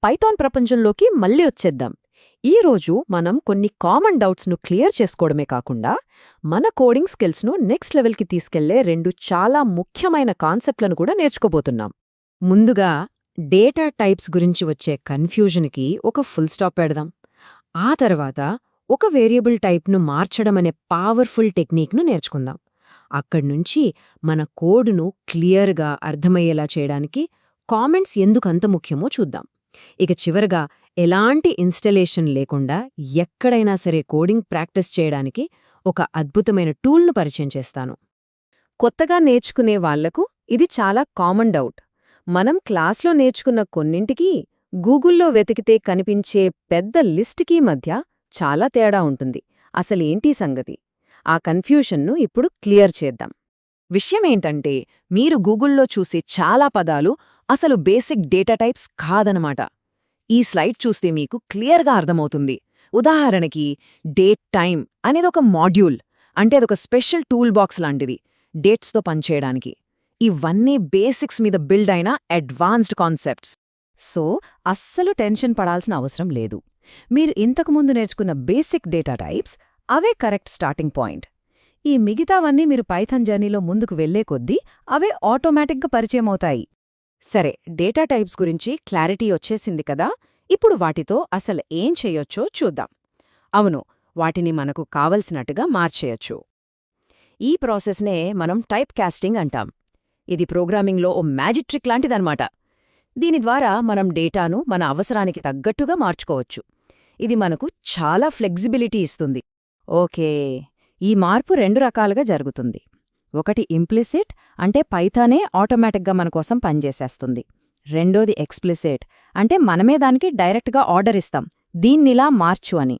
Python ప్రపంచంలోకి మళ్ళీ వచ్చేద్దాం. ఈరోజు మనం కొన్ని కామన్ డౌట్స్ను క్లియర్ చేసుకోవడమే కాకుండా మన కోడింగ్ స్కిల్స్ను నెక్స్ట్ లెవెల్కి తీసుకెళ్లే రెండు చాలా ముఖ్యమైన కాన్సెప్ట్లను కూడా నేర్చుకోబోతున్నాం. ముందుగా డేటా టైప్స్ గురించి వచ్చే కన్ఫ్యూజన్కి ఒక ఫుల్ స్టాప్ పెడదాం. ఆ తర్వాత ఒక వేరియబుల్ టైప్ను మార్చడమనే పవర్ఫుల్ టెక్నిక్ను నేర్చుకుందాం. అక్కడ్నుంచి మన కోడ్ను క్లియర్గా అర్థమయ్యేలా చేయడానికి కామెంట్స్ ఎందుకంత ముఖ్యమో చూద్దాం. ఇక చివరగా ఎలాంటి ఇన్స్టలేషన్ లేకుండా ఎక్కడైనా సరే కోడింగ్ ప్రాక్టీస్ చేయడానికి ఒక అద్భుతమైన టూల్ను పరిచయం చేస్తాను. కొత్తగా నేర్చుకునే వాళ్లకు ఇది చాలా కామన్ డౌట్. మనం క్లాస్లో నేర్చుకున్న కొన్నింటికి గూగుల్లో వెతికితే కనిపించే పెద్ద లిస్ట్కి మధ్య చాలా తేడా ఉంటుంది. అసలేంటి సంగతి? ఆ కన్ఫ్యూషన్ను ఇప్పుడు క్లియర్ చేద్దాం. విషయమేంటంటే, మీరు గూగుల్లో చూసే చాలా పదాలు అసలు బేసిక్ డేటా టైప్స్ కాదనమాట. ఈ స్లైడ్ చూస్తే మీకు క్లియర్గా అర్థమవుతుంది. ఉదాహరణకి డేట్ టైమ్ అనేదొక మాడ్యూల్, అంటే అదొక స్పెషల్ టూల్ బాక్స్ లాంటిది డేట్స్తో పనిచేయడానికి. ఇవన్నీ బేసిక్స్ మీద బిల్డ్ అయిన అడ్వాన్స్డ్ కాన్సెప్ట్స్. సో అస్సలు టెన్షన్ పడాల్సిన అవసరం లేదు. మీరు ఇంతకుముందు నేర్చుకున్న బేసిక్ డేటా టైప్స్ అవే కరెక్ట్ స్టార్టింగ్ పాయింట్. ఈ మిగతావన్నీ మీరు పైథాన్ జర్నీలో ముందుకు వెళ్లే కొద్దీ అవే ఆటోమేటిక్గా పరిచయమవుతాయి. సరే, డేటా టైప్స్ గురించి క్లారిటీ వచ్చేసింది కదా. ఇప్పుడు వాటితో అసలు ఏం చెయ్యొచ్చో చూద్దాం. అవును, వాటిని మనకు కావలసినట్టుగా మార్చేయొచ్చు. ఈ ప్రాసెస్నే మనం టైప్ కాస్టింగ్ అంటాం. ఇది ప్రోగ్రామింగ్లో ఓ మ్యాజిక్ ట్రిక్ లాంటిదన్నమాట. దీని ద్వారా మనం డేటాను మన అవసరానికి తగ్గట్టుగా మార్చుకోవచ్చు. ఇది మనకు చాలా ఫ్లెక్సిబిలిటీ ఇస్తుంది. ఓకే, ఈ మార్పు రెండు రకాలుగా జరుగుతుంది. ఒకటి ఇంప్లిసిట్, అంటే పైథానే ఆటోమేటిక్గా మనకోసం పనిచేసేస్తుంది. రెండోది ఎక్స్ప్లిసిట్, అంటే మనమే దానికి డైరెక్ట్గా ఆర్డర్ ఇస్తాం, దీన్నిలా మార్చు అని.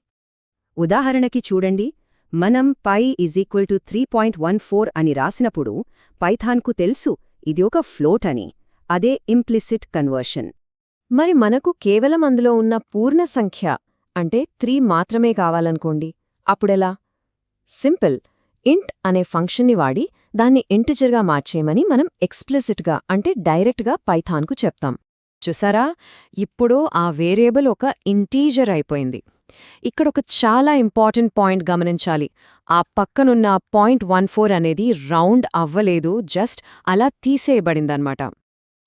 ఉదాహరణకి చూడండి, మనం పై = 3.14 అని రాసినప్పుడు పైథాన్కు తెలుసు ఇది ఒక ఫ్లోట్ అని. అదే ఇంప్లిసిట్ కన్వర్షన్. మరి మనకు కేవలం అందులో ఉన్న పూర్ణ సంఖ్య అంటే 3 మాత్రమే కావాలనుకోండి, అప్పుడెలా? సింపుల్, ఇంట్ అనే ఫంక్షన్ని వాడి దాన్ని ఇంటిజర్గా మార్చేయమని మనం ఎక్స్ప్లిసిట్గా అంటే డైరెక్ట్గా పైథాన్కు చెప్తాం. చూసారా, ఇప్పుడు ఆ వేరియబుల్ ఒక ఇంటీజర్ అయిపోయింది. ఇక్కడొక చాలా ఇంపార్టెంట్ పాయింట్ గమనించాలి. ఆ పక్కనున్న 0.14 అనేది రౌండ్ అవ్వలేదు, జస్ట్ అలా తీసేయబడిందన్నమాట.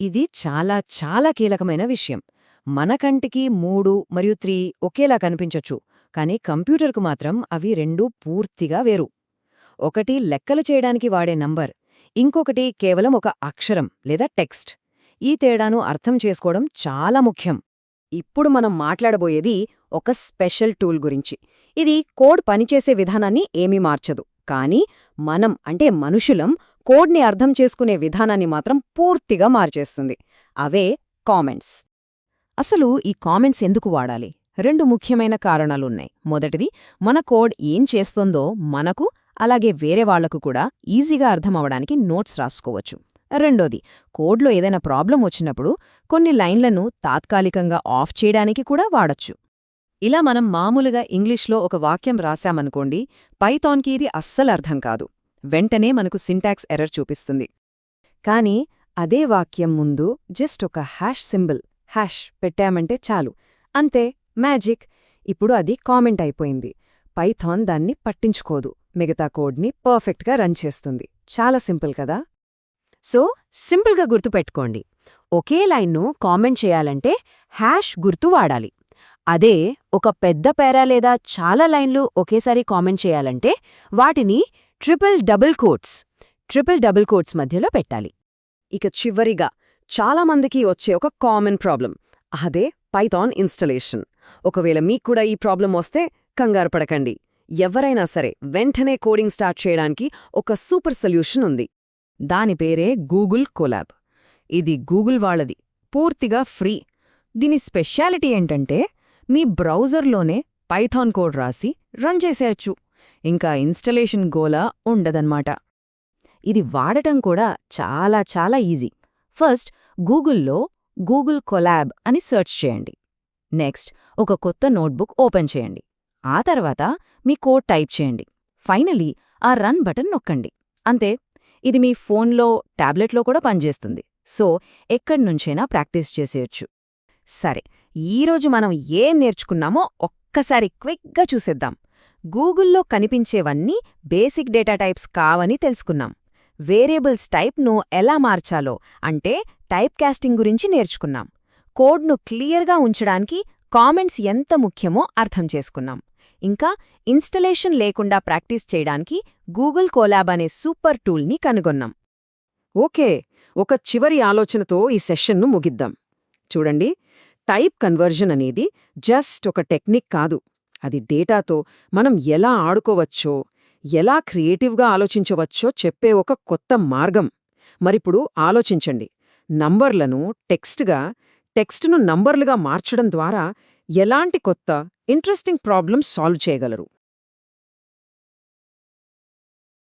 ఇది చాలా చాలా కీలకమైన విషయం. మన కంటికి 3 మరియు 3 ఒకేలా కనిపించొచ్చు, కానీ కంప్యూటర్కు మాత్రం అవి రెండూ పూర్తిగా వేరు. ఒకటి లెక్కలు చేయడానికి వాడే నంబర్, ఇంకొకటి కేవలం ఒక అక్షరం లేదా టెక్స్ట్. ఈ తేడాను అర్థం చేసుకోవడం చాలా ముఖ్యం. ఇప్పుడు మనం మాట్లాడబోయేది ఒక స్పెషల్ టూల్ గురించి. ఇది కోడ్ పనిచేసే విధానాన్ని ఏమీ మార్చదు, కానీ మనం అంటే మనుషులం కోడ్ని అర్థం చేసుకునే విధానాన్ని మాత్రం పూర్తిగా మార్చేస్తుంది. అవే కామెంట్స్. అసలు ఈ కామెంట్స్ ఎందుకు వాడాలి? రెండు ముఖ్యమైన కారణాలున్నాయి. మొదటిది, మన కోడ్ ఏం చేస్తోందో మనకు, అలాగే వేరే వాళ్లకు కూడా ఈజీగా అర్థమవడానికి నోట్స్ రాసుకోవచ్చు. రెండోది, కోడ్లో ఏదైనా ప్రాబ్లం వచ్చినప్పుడు కొన్ని లైన్లను తాత్కాలికంగా ఆఫ్ చేయడానికి కూడా వాడొచ్చు. ఇలా మనం మామూలుగా ఇంగ్లీష్లో ఒక వాక్యం రాశామనుకోండి, పైథాన్కి ఇది అస్సలు అర్థం కాదు. వెంటనే మనకు సింటాక్స్ ఎర్రర్ చూపిస్తుంది. కానీ అదే వాక్యం ముందు జస్ట్ ఒక హ్యాష్ సింబల్ పెట్టామంటే చాలు, అంతే, మ్యాజిక్. ఇప్పుడు అది కామెంట్ అయిపోయింది. పైథాన్ దాన్ని పట్టించుకోదు, మిగతా కోడ్ని పర్ఫెక్ట్గా రన్ చేస్తుంది. చాలా సింపుల్ కదా. సో సింపుల్గా గుర్తుపెట్టుకోండి, ఒకే లైన్ను కామెంట్ చేయాలంటే హ్యాష్ గుర్తు వాడాలి. అదే ఒక పెద్ద పేరా లేదా చాలా లైన్లు ఒకేసారి కామెంట్ చేయాలంటే వాటిని ట్రిపుల్ డబుల్ కోట్స్ మధ్యలో పెట్టాలి. ఇక చివరిగా చాలామందికి వచ్చే ఒక కామన్ ప్రాబ్లం, అదే పైథాన్ ఇన్స్టలేషన్. ఒకవేళ మీక్కూడా ఈ ప్రాబ్లం వస్తే కంగారు పడకండి. ఎవరైనా సరే వెంటనే కోడింగ్ స్టార్ట్ చేయడానికి ఒక సూపర్ సొల్యూషన్ ఉంది. దాని పేరే గూగుల్ కొలాబ్. ఇది గూగుల్ వాళ్ళది, పూర్తిగా ఫ్రీ. దీని స్పెషాలిటీ ఏంటంటే మీ బ్రౌజర్లోనే పైథాన్ కోడ్ రాసి రన్ చేసేయచ్చు. ఇంకా ఇన్స్టలేషన్ గోలా ఉండదన్నమాట. ఇది వాడటం కూడా చాలా చాలా ఈజీ. ఫస్ట్ గూగుల్లో గూగుల్ కొలాబ్ అని సెర్చ్ చేయండి. నెక్స్ట్ ఒక కొత్త నోట్బుక్ ఓపెన్ చేయండి. ఆ తర్వాత మీ కోడ్ టైప్ చేయండి. ఫైనలీ ఆ రన్ బటన్ నొక్కండి. అంతే, ఇది మీ ఫోన్లో, ట్యాబ్లెట్లో కూడా పనిచేస్తుంది. సో ఎక్కడ్నుంచైనా ప్రాక్టీస్ చేసేయొచ్చు. సరే, ఈరోజు మనం ఏం నేర్చుకున్నామో ఒక్కసారి క్విక్గా చూసేద్దాం. గూగుల్లో కనిపించేవన్నీ బేసిక్ డేటా టైప్స్ కావని తెలుసుకున్నాం. వేరియబుల్స్ టైప్ను ఎలా మార్చాలో అంటే టైప్ కాస్టింగ్ గురించి నేర్చుకున్నాం. కోడ్ను క్లియర్గా ఉంచడానికి కామెంట్స్ ఎంత ముఖ్యమో అర్థం చేసుకున్నాం. ఇంకా ఇన్స్టలేషన్ లేకుండా ప్రాక్టీస్ చేయడానికి గూగుల్ కోలాబ్ అనే సూపర్ టూల్ని కనుగొన్నాం. ఓకే, ఒక చివరి ఆలోచనతో ఈ సెషన్ను ముగిద్దాం. చూడండి, టైప్ కన్వర్జన్ అనేది జస్ట్ ఒక టెక్నిక్ కాదు. అది డేటాతో మనం ఎలా ఆడుకోవచ్చో, ఎలా క్రియేటివ్గా ఆలోచించవచ్చో చెప్పే ఒక కొత్త మార్గం. మరిప్పుడు ఆలోచించండి, నంబర్లను టెక్స్ట్ను నంబర్లుగా మార్చడం ద్వారా ఎలాంటి కొత్త ఇంట్రెస్టింగ్ ప్రాబ్లమ్స్ సాల్వ్ చేయగలరు.